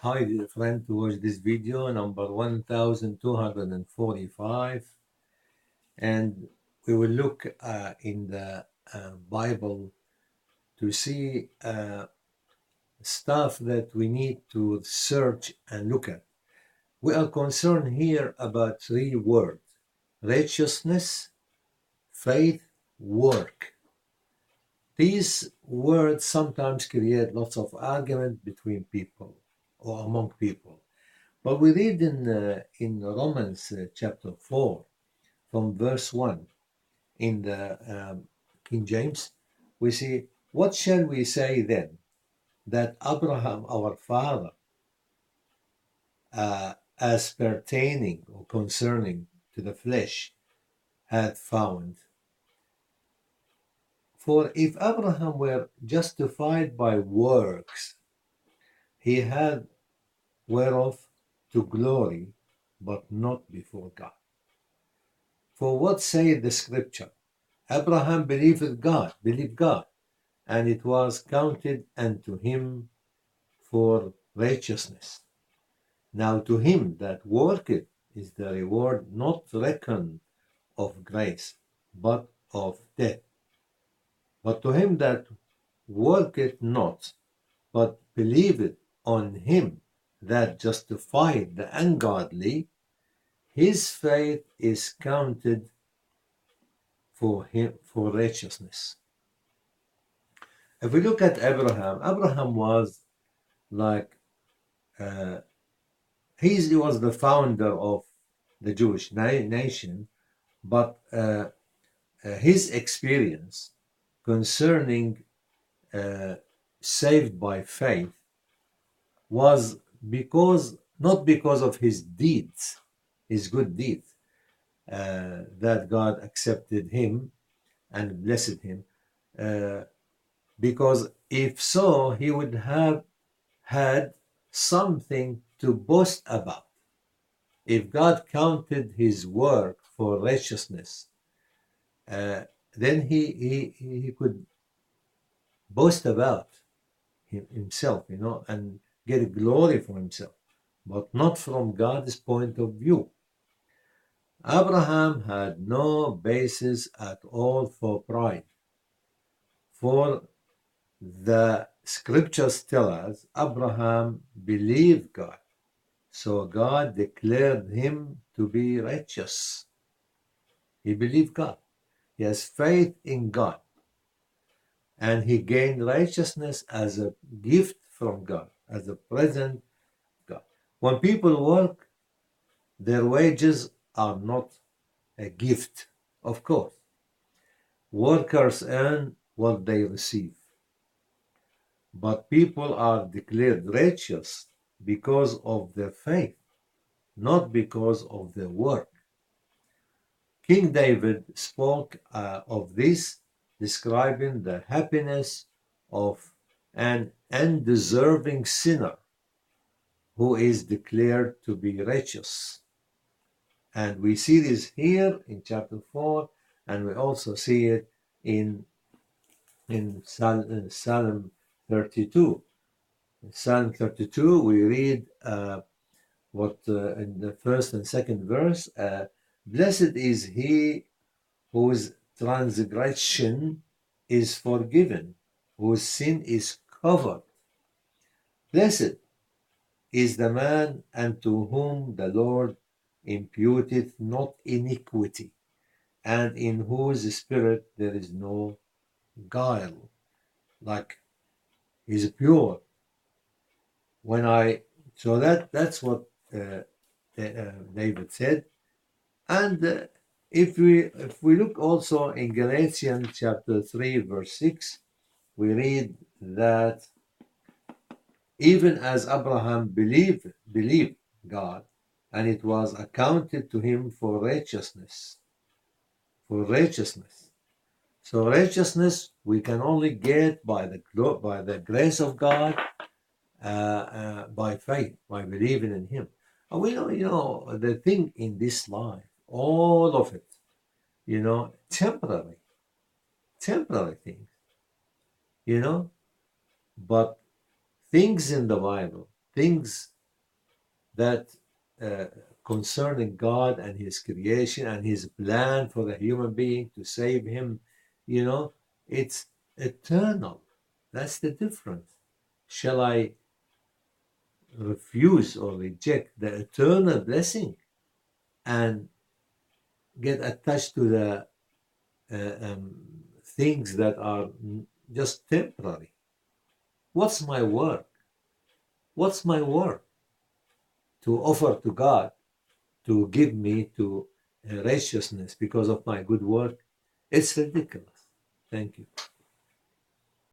Hi, dear friend, to watch this video number 1245, and we will look in the Bible to see stuff that we need to search and look at. We are concerned here about three words: righteousness, faith, work. These words sometimes create lots of argument between people or among people. But we read in Romans chapter 4 from verse 1 in the King James, we see, what shall we say then that Abraham, our father, as pertaining or concerning to the flesh, had found? For if Abraham were justified by works, he had whereof to glory, but not before God. For what saith the scripture? Abraham believed God, and it was counted unto him for righteousness. Now to him that worketh is the reward not reckoned of grace, but of debt. But to him that worketh not, but believeth on him that justified the ungodly, his faith is counted for him for righteousness. If we look at Abraham was like he was the founder of the Jewish nation, but his experience concerning saved by faith was not because of his deeds, his good deeds, that God accepted him and blessed him. Because if so, he would have had something to boast about. If God counted his work for righteousness, then he could boast about himself, and get glory for himself, but not from God's point of view. Abraham had no basis at all for pride, for the scriptures tell us Abraham believed God, so God declared him to be righteous. He believed God. He has faith in God. And he gained righteousness as a gift from God, as a present God. When people work, their wages are not a gift, of course. Workers earn what they receive. But people are declared righteous because of their faith, not because of their work. King David spoke of this, describing the happiness of an undeserving sinner who is declared to be righteous. And we see this here in chapter 4, and we also see it in Psalm 32. In Psalm 32, we read in the first and second verse, blessed is he whose transgression is forgiven, whose sin is covered. Blessed is the man unto whom the Lord imputeth not iniquity, and in whose spirit there is no guile. Like he's pure. That's what David said. And if we look also in Galatians chapter 3 verse 6, we read that even as Abraham believed God, and it was accounted to him for righteousness. For righteousness. So righteousness we can only get by the grace of God, by faith, by believing in Him. And we know, the thing in this life, all of it, temporary things, but things in the Bible, things that uh, concerning God and his creation and his plan for the human being to save him, it's eternal. That's the difference. Shall I refuse or reject the eternal blessing and get attached to the things that are just temporary? What's my work? What's my work to offer to God to give me to righteousness because of my good work? It's ridiculous. Thank you.